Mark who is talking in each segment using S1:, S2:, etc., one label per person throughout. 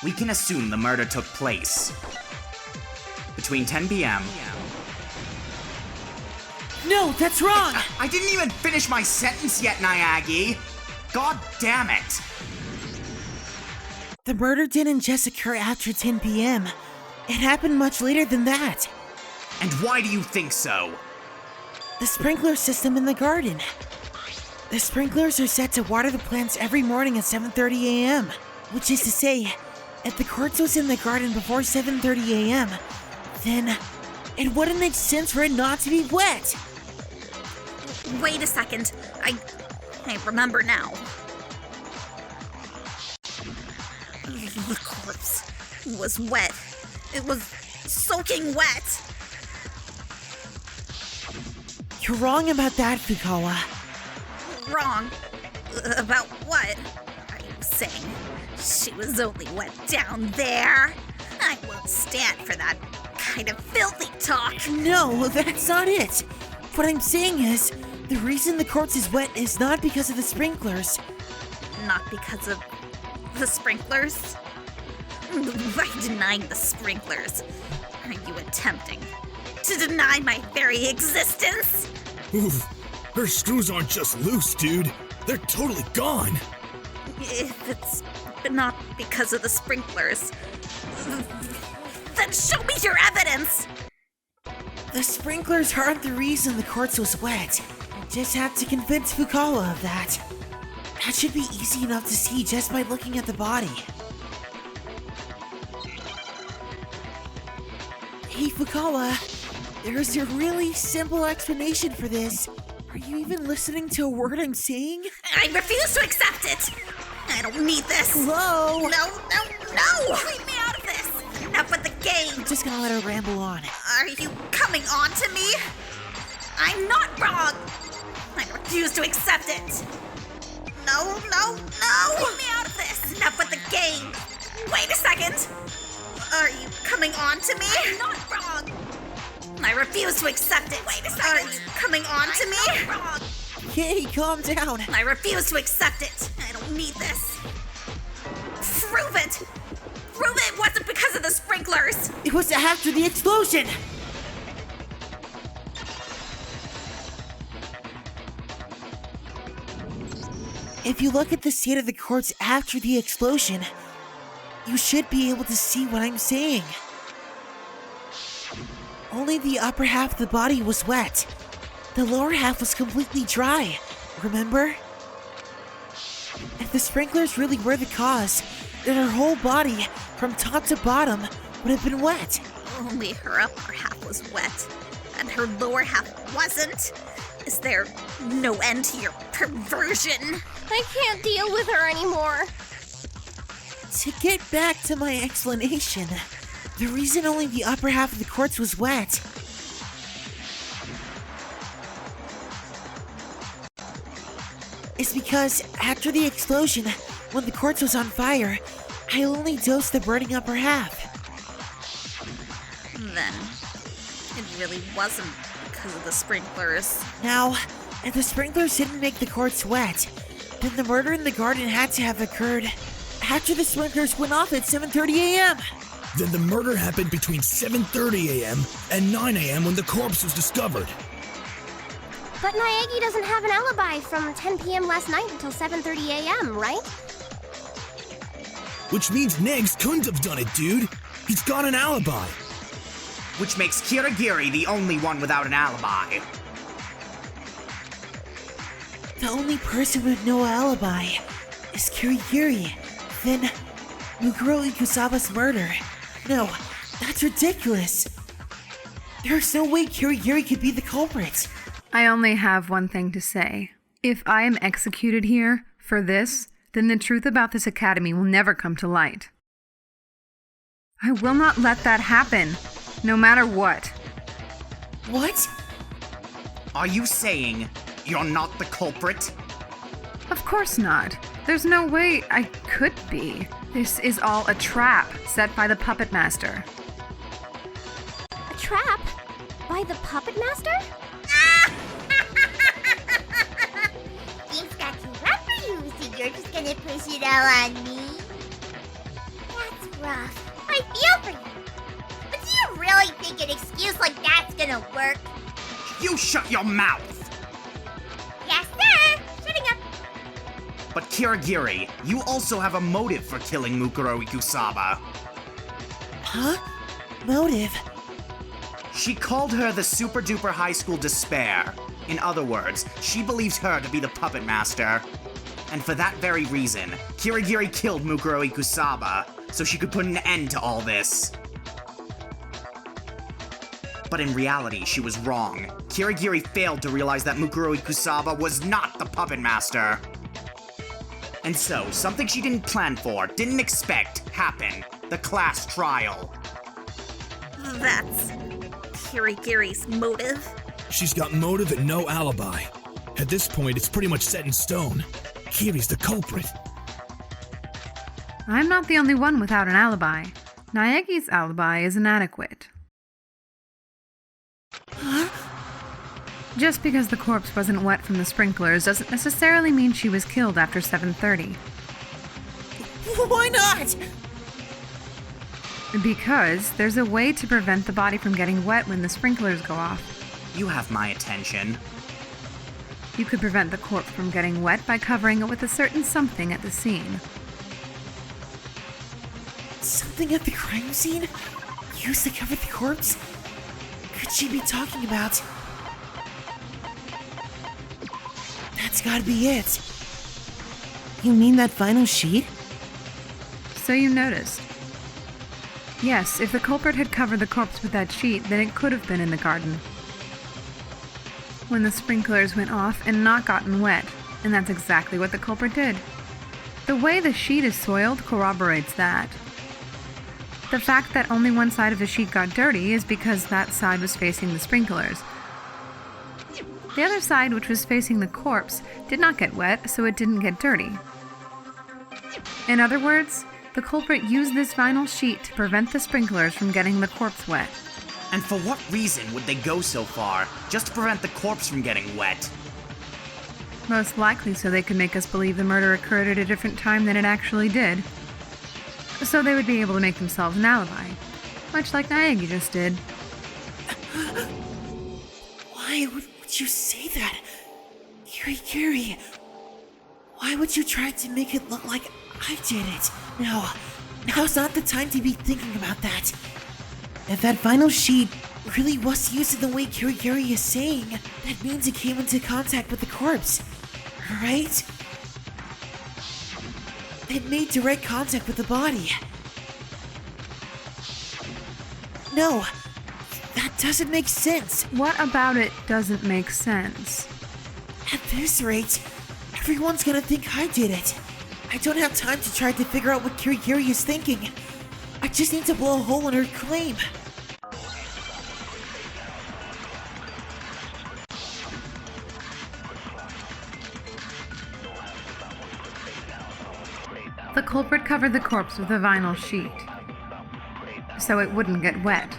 S1: we can assume the murder took place between 10 p.m.
S2: No, that's wrong!
S1: I didn't even finish my sentence yet, Naegi! God damn it!
S2: The murder didn't just occur after 10 p.m. It happened much later than that.
S1: And why do you think so?
S2: The sprinkler system in the garden. The sprinklers are set to water the plants every morning at 7:30 a.m. Which is to say, if the quartz was in the garden before 7:30 a.m., then it wouldn't make sense for it not to be wet.
S3: Wait a second. I remember now. The corpse was wet. It was soaking wet.
S2: You're wrong about that, Fukawa.
S3: Wrong? About what? Are you saying she was only wet down there? I won't stand for that kind of filthy talk.
S2: No, that's not it. What I'm saying is, the reason the corpse is wet is not because of the sprinklers.
S3: Not because of the sprinklers? By denying the sprinklers, are you attempting to deny my very existence?
S4: Oof, her screws aren't just loose, dude. They're totally gone.
S3: If it's not because of the sprinklers, then show me your evidence!
S2: The sprinklers aren't the reason the quartz was wet. I just have to convince Fukawa of that. That should be easy enough to see just by looking at the body. Hey Fukawa, there's a really simple explanation for this. Are you even listening to a word I'm saying?
S3: I refuse to accept it! I don't need this!
S2: Hello?
S3: No! Leave me out of this! Enough with the game!
S2: I'm just gonna let her ramble on.
S3: Are you coming on to me? I'm not wrong! I refuse to accept it! No! Leave me out of this! Enough with the game! Wait a second! Are you coming on to me? I'm not wrong! I refuse to accept it! Wait a second! Are you coming on to me? I'm not wrong!
S2: Hey, calm down.
S3: I refuse to accept it! I don't need this! Prove it! Prove it wasn't because of the sprinklers!
S2: It was after the explosion! If you look at the state of the corpse after the explosion, you should be able to see what I'm saying. Only the upper half of the body was wet. The lower half was completely dry, remember? If the sprinklers really were the cause, then her whole body, from top to bottom, would have been wet.
S3: Only her upper half was wet, and her lower half wasn't. Is there no end to your perversion?
S5: I can't deal with her anymore.
S2: To get back to my explanation, the reason only the upper half of the quartz was wet is because after the explosion, when the quartz was on fire, I only dosed the burning upper half.
S3: Then, it really wasn't because of the sprinklers.
S2: Now, if the sprinklers didn't make the quartz wet, then the murder in the garden had to have occurred after the sprinklers went off at 7:30 a.m.
S4: Then the murder happened between 7:30 a.m. and 9 a.m. when the corpse was discovered.
S5: But Naegi doesn't have an alibi from 10 p.m. last night until 7:30 a.m., right?
S4: Which means Negs couldn't have done it, dude. He's got an alibi.
S1: Which makes Kirigiri the only one without an alibi.
S2: The only person with no alibi is Kirigiri. Then, Muguro Ikusawa's murder. No, that's ridiculous. There's no way Kirigiri could be the culprit.
S6: I only have one thing to say. If I am executed here for this, then the truth about this academy will never come to light. I will not let that happen, no matter what.
S2: What?
S1: Are you saying you're not the culprit?
S6: Of course not. There's no way I could be. This is all a trap set by the puppet master.
S5: A trap? By the puppet master?
S7: You've got you rubber, you think you're just gonna push it all on me? That's rough. I feel for you. But do you really think an excuse like that's gonna work?
S1: You shut your mouth!
S7: Yes, sir! Shutting up.
S1: But Kirigiri, you also have a motive for killing Mukuro Ikusaba.
S2: Huh? Motive?
S1: She called her the super-duper high school despair. In other words, she believes her to be the puppet master. And for that very reason, Kirigiri killed Mukuro Ikusaba, so she could put an end to all this. But in reality, she was wrong. Kirigiri failed to realize that Mukuro Ikusaba was not the puppet master. And so, something she didn't plan for, didn't expect, happened. The class trial.
S3: That's Kirigiri's motive.
S4: She's got motive and no alibi. At this point, it's pretty much set in stone. Kiri's the culprit.
S6: I'm not the only one without an alibi. Naegi's alibi is inadequate. Just because the corpse wasn't wet from the sprinklers doesn't necessarily mean she was killed after 7:30.
S2: Why not?
S6: Because there's a way to prevent the body from getting wet when the sprinklers go off.
S1: You have my attention.
S6: You could prevent the corpse from getting wet by covering it with a certain something at the scene.
S2: Something at the crime scene? Used to cover the corpse? Could she be talking about? That's gotta be it. You mean that final sheet?
S6: So you noticed. Yes, if the culprit had covered the corpse with that sheet, then it could have been in the garden when the sprinklers went off and not gotten wet, and that's exactly what the culprit did. The way the sheet is soiled corroborates that. The fact that only one side of the sheet got dirty is because that side was facing the sprinklers. The other side, which was facing the corpse, did not get wet, so it didn't get dirty. In other words, the culprit used this vinyl sheet to prevent the sprinklers from getting the corpse wet.
S1: And for what reason would they go so far, just to prevent the corpse from getting wet?
S6: Most likely so they could make us believe the murder occurred at a different time than it actually did. So they would be able to make themselves an alibi, much like Naegi just did.
S2: Why would you say that? Kirigiri, why would you try to make it look like I did it? No, now's not the time to be thinking about that. If that final sheet really was used in the way Kirigiri is saying, that means it came into contact with the corpse, right? It made direct contact with the body. No, that doesn't make sense.
S6: What about it doesn't make sense?
S2: At this rate, everyone's gonna think I did it. I don't have time to try to figure out what Kirigiri is thinking. I just need to blow a hole in her claim.
S6: The culprit covered the corpse with a vinyl sheet, so it wouldn't get wet.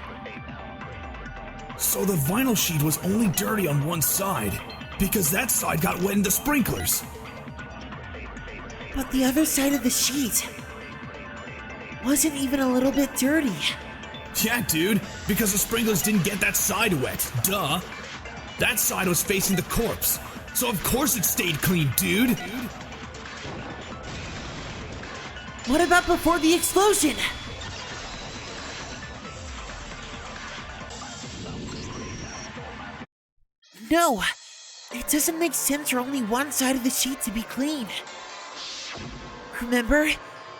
S4: So the vinyl sheet was only dirty on one side, because that side got wet in the sprinklers.
S2: But the other side of the sheet wasn't even a little bit dirty.
S4: Yeah, dude, because the sprinklers didn't get that side wet, duh. That side was facing the corpse, so of course it stayed clean, dude.
S2: What about before the explosion? No, it doesn't make sense for only one side of the sheet to be clean. Remember,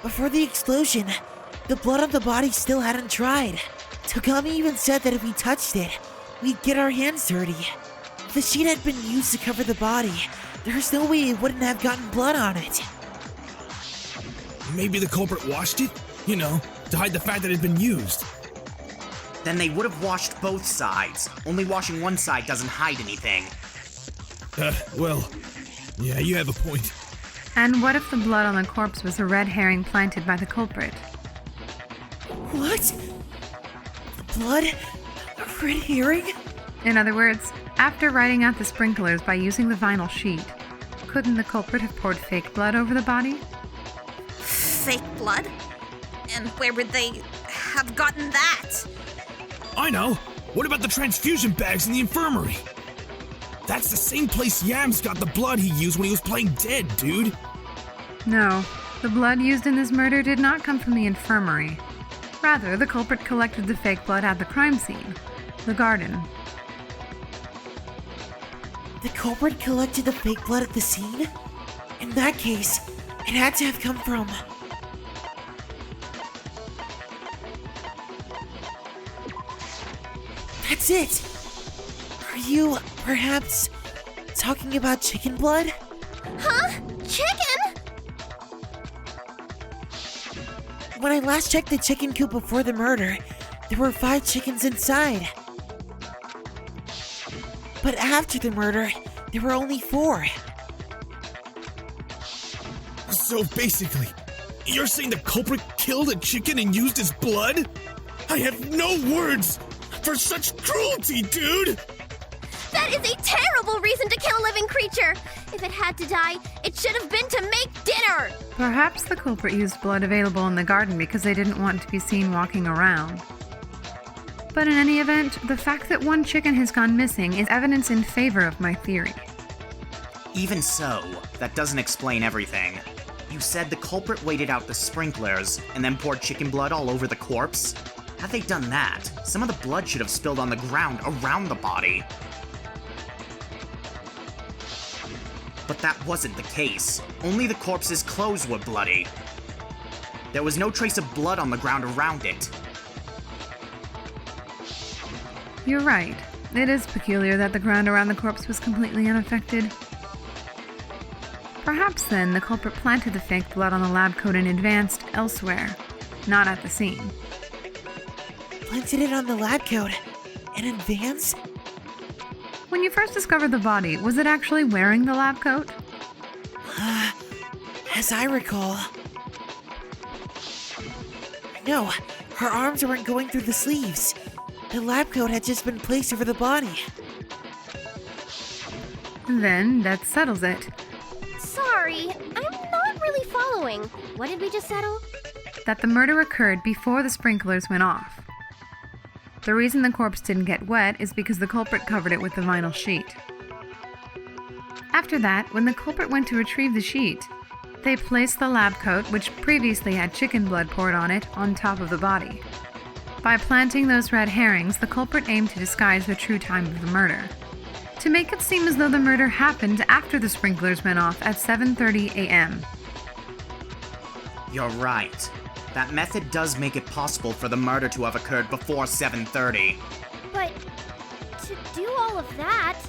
S2: before the explosion, the blood on the body still hadn't dried. Togami even said that if we touched it, we'd get our hands dirty. If the sheet had been used to cover the body, there's no way it wouldn't have gotten blood on it.
S4: Maybe the culprit washed it? You know, to hide the fact that it had been used.
S1: Then they would have washed both sides. Only washing one side doesn't hide anything.
S4: Well, yeah, you have a point.
S6: And what if the blood on the corpse was a red herring planted by the culprit?
S2: What? Blood? A red herring?
S6: In other words, after writing out the sprinklers by using the vinyl sheet, couldn't the culprit have poured fake blood over the body?
S3: Fake blood? And where would they have gotten that?
S4: I know. What about the transfusion bags in the infirmary? That's the same place Yams got the blood he used when he was playing dead, dude.
S6: No, the blood used in this murder did not come from the infirmary. Rather, the culprit collected the fake blood at the crime scene, the garden.
S2: The culprit collected the fake blood at the scene? In that case, it had to have come from... That's it! Are you, perhaps, talking about chicken blood?
S5: Huh? Chicken?
S2: When I last checked the chicken coop before the murder, there were 5 chickens inside. But after the murder, there were only 4.
S4: So basically, you're saying the culprit killed a chicken and used his blood? I have no words for such cruelty, dude!
S5: That is a terrible reason to kill a living creature! If it had to die, it should have been to make dinner!
S6: Perhaps the culprit used blood available in the garden because they didn't want to be seen walking around. But in any event, the fact that 1 chicken has gone missing is evidence in favor of my theory.
S1: Even so, that doesn't explain everything. You said the culprit waited out the sprinklers and then poured chicken blood all over the corpse? Had they done that, some of the blood should have spilled on the ground around the body. But that wasn't the case. Only the corpse's clothes were bloody. There was no trace of blood on the ground around it.
S6: You're right. It is peculiar that the ground around the corpse was completely unaffected. Perhaps then the culprit planted the fake blood on the lab coat in advance elsewhere, not at the scene.
S2: Planted it on the lab coat in advance?
S6: When you first discovered the body, was it actually wearing the lab coat?
S2: As I recall... No, her arms weren't going through the sleeves. The lab coat had just been placed over the body.
S6: Then that settles it.
S5: Sorry, I'm not really following. What did we just settle?
S6: That the murder occurred before the sprinklers went off. The reason the corpse didn't get wet is because the culprit covered it with the vinyl sheet. After that, when the culprit went to retrieve the sheet, they placed the lab coat, which previously had chicken blood poured on it, on top of the body. By planting those red herrings, the culprit aimed to disguise the true time of the murder, to make it seem as though the murder happened after the sprinklers went off at 7:30 a.m.
S1: You're right. That method does make it possible for the murder to have occurred before 7:30.
S5: But to do all of that,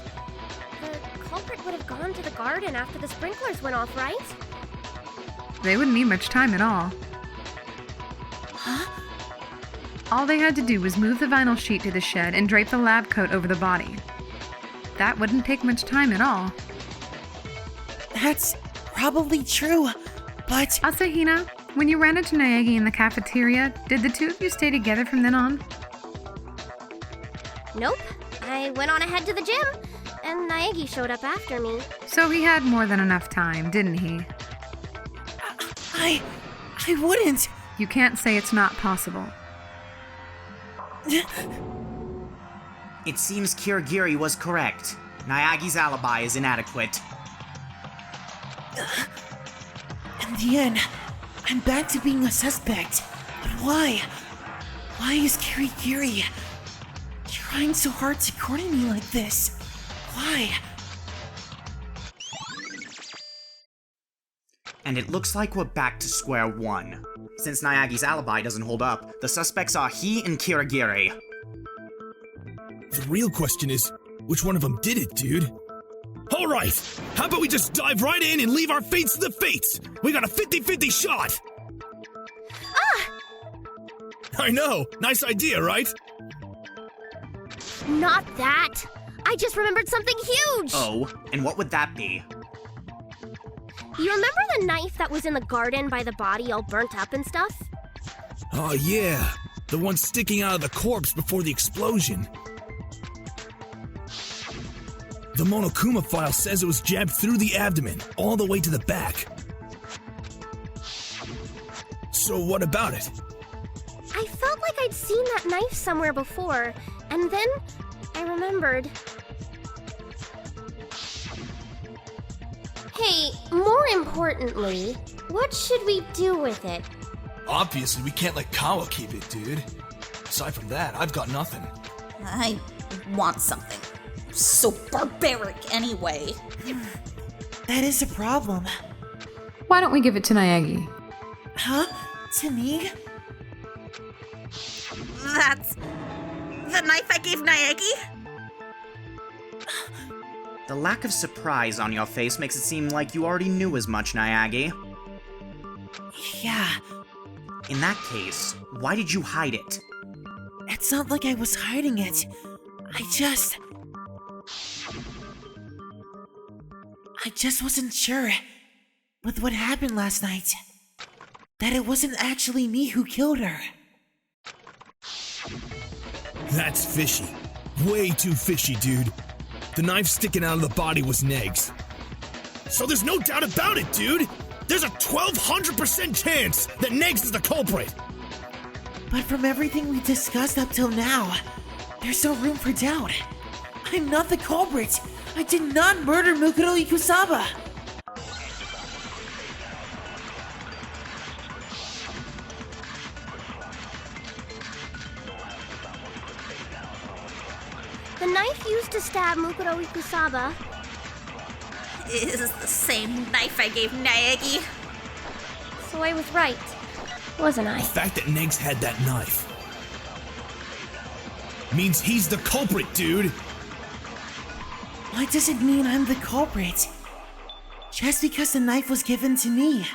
S5: the culprit would have gone to the garden after the sprinklers went off, right?
S6: They wouldn't need much time at all.
S2: Huh?
S6: All they had to do was move the vinyl sheet to the shed and drape the lab coat over the body. That wouldn't take much time at all.
S2: That's probably true, but...
S6: Asahina, when you ran into Naegi in the cafeteria, did the two of you stay together from then on?
S5: Nope. I went on ahead to the gym, and Naegi showed up after me.
S6: So he had more than enough time, didn't he?
S2: I wouldn't.
S6: You can't say it's not possible.
S1: It seems Kirigiri was correct. Naegi's alibi is inadequate.
S2: In the end, I'm back to being a suspect. But why? Why is Kirigiri trying so hard to corner me like this? Why?
S1: And it looks like we're back to square one. Since Naegi's alibi doesn't hold up, the suspects are he and Kirigiri.
S4: The real question is, which one of them did it, dude? Alright, how about we just dive right in and leave our fates to the fates? We got a 50-50 shot!
S5: Ah!
S4: I know, nice idea, right?
S5: Not that! I just remembered something huge!
S1: Oh, and what would that be?
S5: You remember the knife that was in the garden by the body all burnt up and stuff?
S4: Oh yeah, the one sticking out of the corpse before the explosion. The Monokuma file says it was jabbed through the abdomen, all the way to the back. So what about it?
S5: I felt like I'd seen that knife somewhere before, and then I remembered. Hey, more importantly, what should we do with it?
S4: Obviously, we can't let Kawa keep it, dude. Aside from that, I've got nothing.
S3: I want something so barbaric anyway.
S2: That is a problem.
S6: Why don't we give it to Naegi?
S2: Huh? To me?
S3: That's the knife I gave Naegi?
S1: The lack of surprise on your face makes it seem like you already knew as much, Naegi.
S2: Yeah.
S1: In that case, why did you hide it?
S2: It's not like I was hiding it. I just wasn't sure with what happened last night. That it wasn't actually me who killed her.
S4: That's fishy. Way too fishy, dude. The knife sticking out of the body was Neg's. So there's no doubt about it, dude! There's a 1200% chance that Negs is the culprit!
S2: But from everything we discussed up till now, there's no room for doubt. I'm not the culprit! I did not murder Mukuro Ikusaba!
S5: The knife used to stab Mukuro Ikusaba
S3: Is the same knife I gave Naegi.
S5: So I was right, wasn't I?
S4: The fact that Negs had that knife means he's the culprit, dude!
S2: Why does it mean I'm the culprit? Just because the knife was given to me.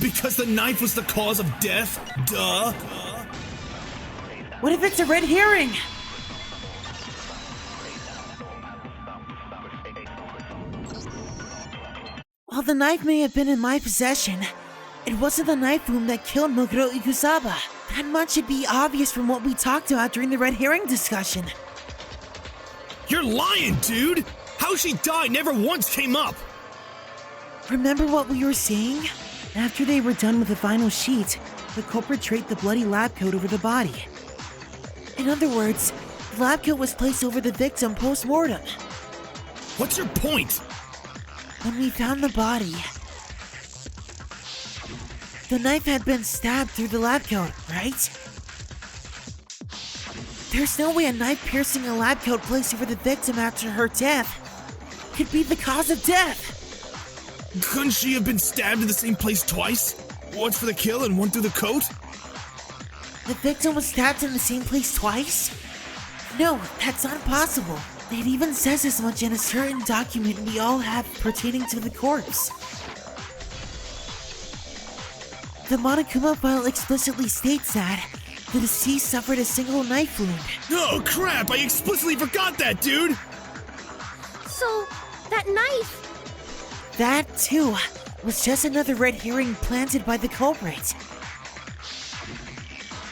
S4: Because the knife was the cause of death? Duh!
S2: What if it's a red herring? While the knife may have been in my possession, it wasn't the knife wound that killed Mukuro Ikusaba. That much should be obvious from what we talked about during the red herring discussion.
S4: You're lying, dude! How she died never once came up!
S2: Remember what we were saying? After they were done with the final sheet, the culprit draped the bloody lab coat over the body. In other words, the lab coat was placed over the victim post-mortem.
S4: What's your point?
S2: When we found the body, the knife had been stabbed through the lab coat, right? There's no way a knife piercing a lab coat placed over the victim after her death could be the cause of death.
S4: Couldn't she have been stabbed in the same place twice? Once for the kill and one through the coat?
S2: The victim was stabbed in the same place twice? No, that's not possible. It even says as much in a certain document we all have pertaining to the corpse. The Monokuma file explicitly states that the deceased suffered a single knife wound.
S4: Oh crap, I explicitly forgot that, dude!
S5: So, that knife...
S2: That, too, was just another red herring planted by the culprit.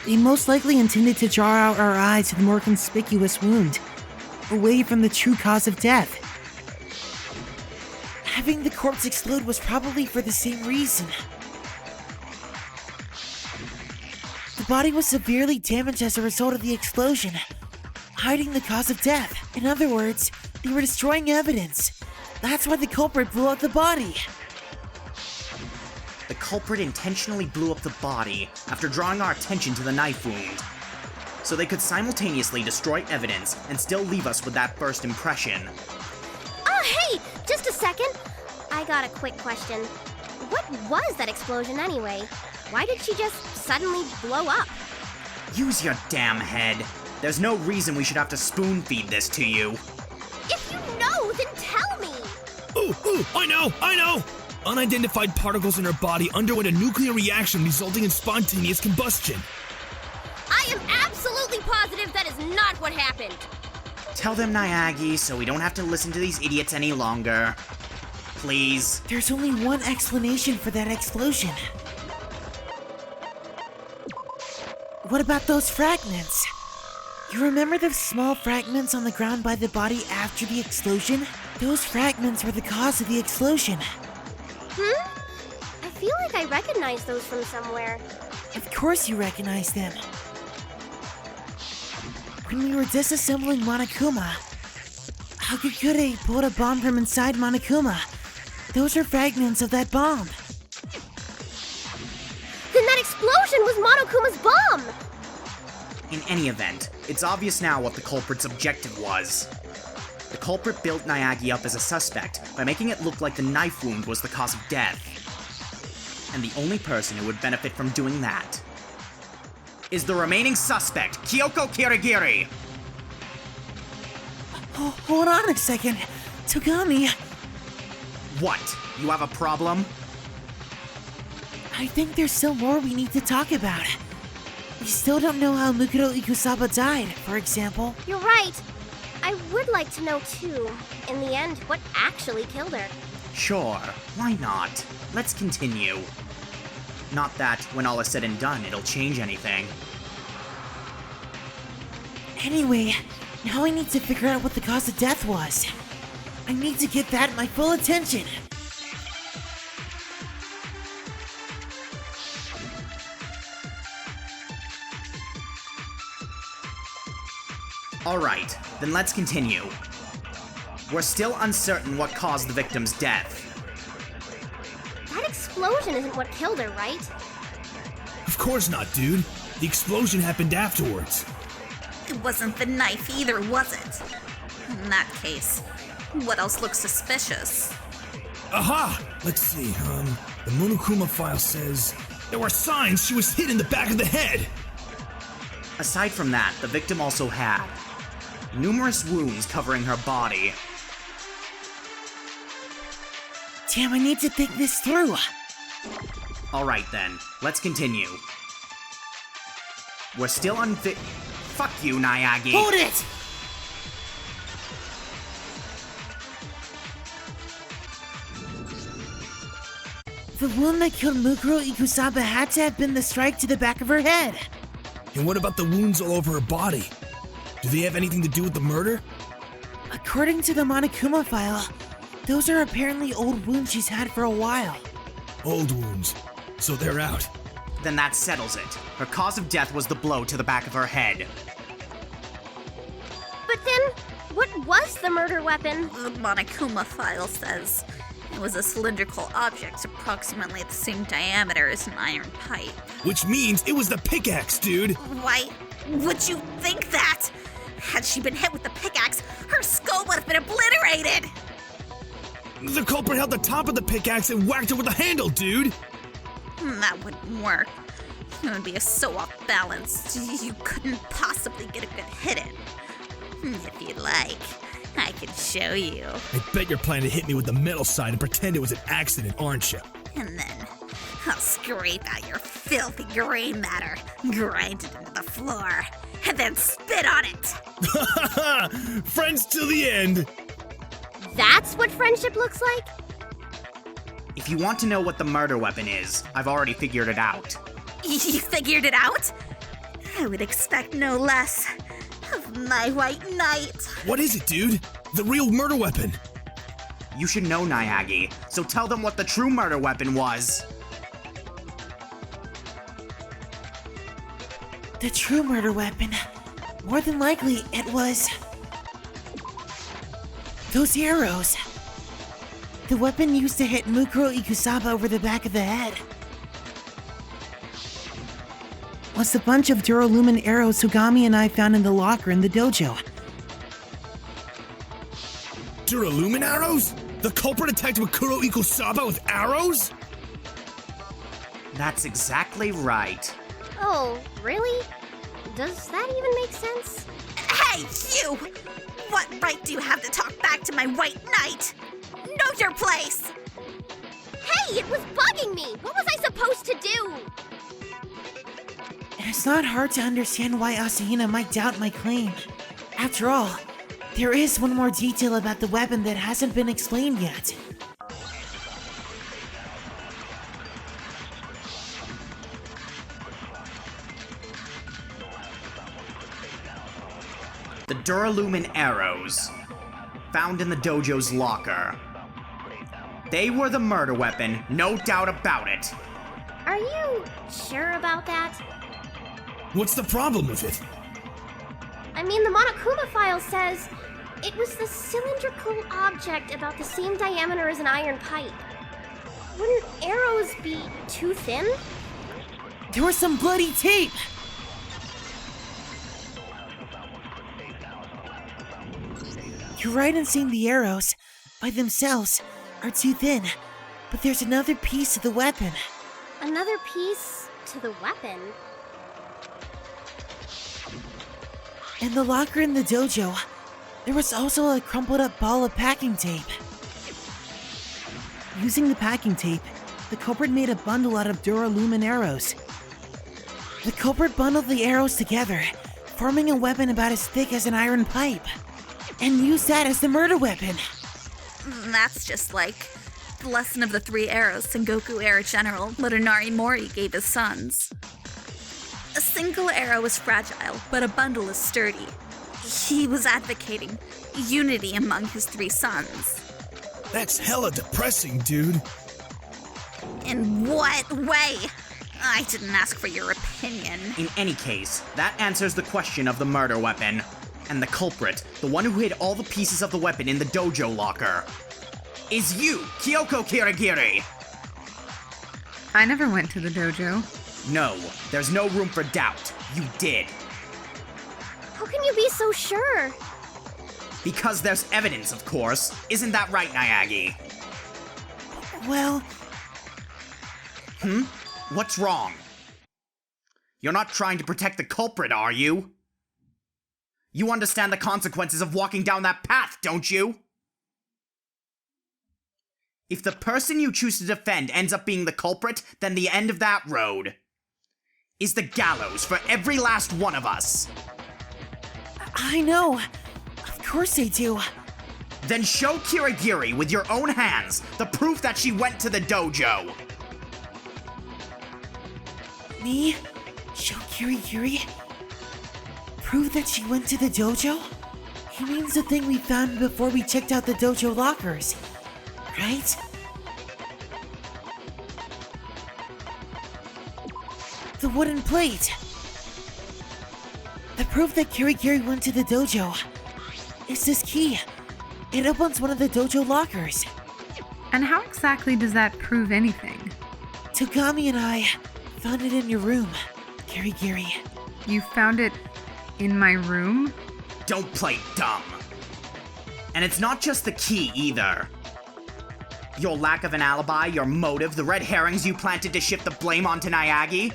S2: They most likely intended to draw out our eyes to the more conspicuous wound, away from the true cause of death. Having the corpse explode was probably for the same reason. The body was severely damaged as a result of the explosion, hiding the cause of death. In other words, they were destroying evidence. That's why the culprit blew up the body.
S1: The culprit intentionally blew up the body after drawing our attention to the knife wound, so they could simultaneously destroy evidence and still leave us with that first impression.
S5: Hey! Just a second! I got a quick question. What was that explosion anyway? Why did she just suddenly blow up?
S1: Use your damn head. There's no reason we should have to spoon-feed this to you.
S5: If you know, then tell me!
S4: Ooh, I know! Unidentified particles in her body underwent a nuclear reaction resulting in spontaneous combustion.
S5: I am absolutely positive that is not what happened!
S1: Tell them, Naegi, so we don't have to listen to these idiots any longer. Please.
S2: There's only one explanation for that explosion. What about those fragments? You remember the small fragments on the ground by the body after the explosion? Those fragments were the cause of the explosion.
S5: I feel like I recognize those from somewhere.
S2: Of course you recognize them. when we were disassembling Monokuma. Hagakure pulled a bomb from inside Monokuma. Those are fragments of that bomb.
S5: Then that explosion was Monokuma's bomb!
S1: In any event, it's obvious now what the culprit's objective was. The culprit built Naegi up as a suspect by making it look like the knife wound was the cause of death. And the only person who would benefit from doing that is the remaining suspect, Kyoko Kirigiri.
S2: Oh, hold on a second. Togami,
S1: What? You have a problem?
S2: I think there's still more we need to talk about. We still don't know how Mukuro Ikusaba died, for example.
S5: You're right. I would like to know, too, in the end, what actually killed her.
S1: Sure, why not? Let's continue. Not that, when all is said and done, it'll change anything.
S2: Anyway, now I need to figure out what the cause of death was. I need to get that my full attention.
S1: Alright, then let's continue. We're still uncertain what caused the victim's death.
S5: That explosion isn't what killed her, right?
S4: Of course not, dude. The explosion happened afterwards.
S3: It wasn't the knife either, was it? In that case, what else looks suspicious?
S4: Aha! Let's see, the Monokuma file says there were signs she was hit in the back of the head.
S1: Aside from that, the victim also had numerous wounds covering her body.
S2: Damn, I need to think this through.
S1: Alright then, let's continue. We're still Fuck you, Naegi.
S2: Hold it! The wound that killed Mukuro Ikusaba had to have been the strike to the back of her head.
S4: And what about the wounds all over her body? Do they have anything to do with the murder?
S2: According to the Monokuma file, those are apparently old wounds she's had for a while.
S4: Old wounds. So they're out.
S1: Then that settles it. Her cause of death was the blow to the back of her head.
S5: But then, what was the murder weapon?
S3: The Monokuma file says it was a cylindrical object approximately the same diameter as an iron pipe.
S4: Which means it was the pickaxe, dude!
S3: Why would you think that? Had she been hit with the pickaxe, her skull would have been obliterated!
S4: The culprit held the top of the pickaxe and whacked her with the handle, dude!
S3: That wouldn't work. It would be so off balance, you couldn't possibly get a good hit in. If you like, I can show you.
S4: I bet you're planning to hit me with the metal side and pretend it was an accident, aren't you?
S3: And then I'll scrape out your filthy gray matter, grind it into the floor, and then spit on it.
S4: Friends till the end!
S5: That's what friendship looks like?
S1: If you want to know what the murder weapon is, I've already figured it out.
S3: You figured it out? I would expect no less of my white knight.
S4: What is it, dude? The real murder weapon?
S1: You should know, Naegi, so tell them what the true murder weapon was.
S2: The true murder weapon. More than likely, it was those arrows. The weapon used to hit Mukuro Ikusaba over the back of the head was the bunch of Durolumin arrows Togami and I found in the locker in the dojo.
S4: Durolumin arrows? The culprit attacked Mukuro Ikusaba with arrows?
S1: That's exactly right.
S5: Oh, really? Does that even make sense?
S3: Hey, you! What right do you have to talk back to my white knight? Know your place!
S5: Hey, it was bugging me! What was I supposed to do?
S2: It's not hard to understand why Asahina might doubt my claim. After all, there is one more detail about the weapon that hasn't been explained yet.
S1: The Durolumin arrows, found in the dojo's locker. They were the murder weapon, no doubt about it.
S5: Are you sure about that?
S4: What's the problem with it?
S5: I mean, the Monokuma file says it was the cylindrical object about the same diameter as an iron pipe. Wouldn't arrows be too thin?
S2: There was some bloody tape! You're right in saying the arrows, by themselves, are too thin. But there's another piece to the weapon.
S5: Another piece to the weapon?
S2: In the locker in the dojo, there was also a crumpled up ball of packing tape. Using the packing tape, the culprit made a bundle out of duralumin arrows. The culprit bundled the arrows together, forming a weapon about as thick as an iron pipe, and used that as the murder weapon.
S3: That's just like the lesson of the 3 arrows Sengoku Era General Motonari Mori gave his sons. A single arrow is fragile, but a bundle is sturdy. He was advocating unity among his 3 sons.
S4: That's hella depressing, dude.
S3: In what way? I didn't ask for your opinion.
S1: In any case, that answers the question of the murder weapon. And the culprit, the one who hid all the pieces of the weapon in the dojo locker, is you, Kyoko Kirigiri!
S6: I never went to the dojo.
S1: No, there's no room for doubt. You did.
S5: How can you be so sure?
S1: Because there's evidence, of course. Isn't that right, Naegi?
S2: Well,
S1: What's wrong? You're not trying to protect the culprit, are you? You understand the consequences of walking down that path, don't you? If the person you choose to defend ends up being the culprit, then the end of that road is the gallows for every last one of us.
S2: I know. Of course I do.
S1: Then show Kirigiri with your own hands the proof that she went to the dojo.
S2: Me? Show Kirigiri? Prove that she went to the dojo? He means the thing we found before we checked out the dojo lockers, right? The wooden plate. The proof that Kirigiri went to the dojo is this key. It opens one of the dojo lockers.
S6: And how exactly does that prove anything?
S2: Togami and I found it in your room, Kirigiri.
S6: You found it in my room?
S1: Don't play dumb. And it's not just the key either. Your lack of an alibi, your motive, the red herrings you planted to shift the blame onto Naegi.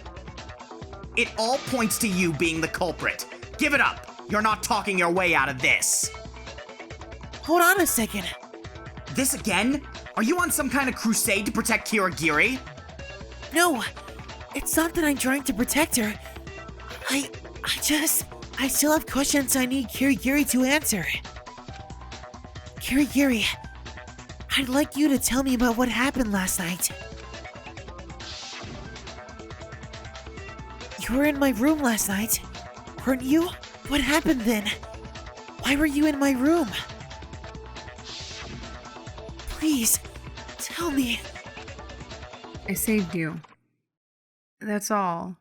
S1: It all points to you being the culprit. Give it up. You're not talking your way out of this.
S2: Hold on a second.
S1: This again? Are you on some kind of crusade to protect Kirigiri?
S2: No, it's not that I'm trying to protect her. I still have questions I need Kirigiri to answer. Kirigiri, I'd like you to tell me about what happened last night. You were in my room last night, weren't you? What happened then? Why were you in my room? Please, tell me.
S6: I saved you. That's all.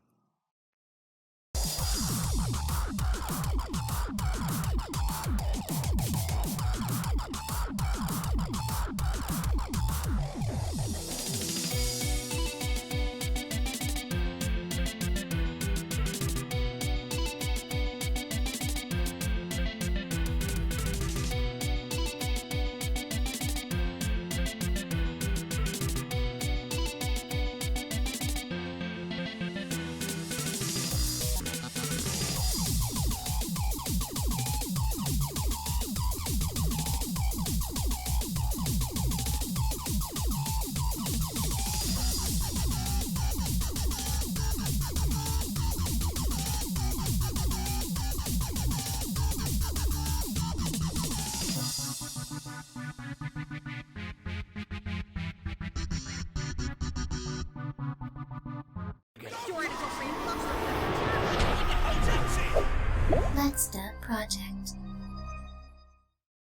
S7: Let's Start Project.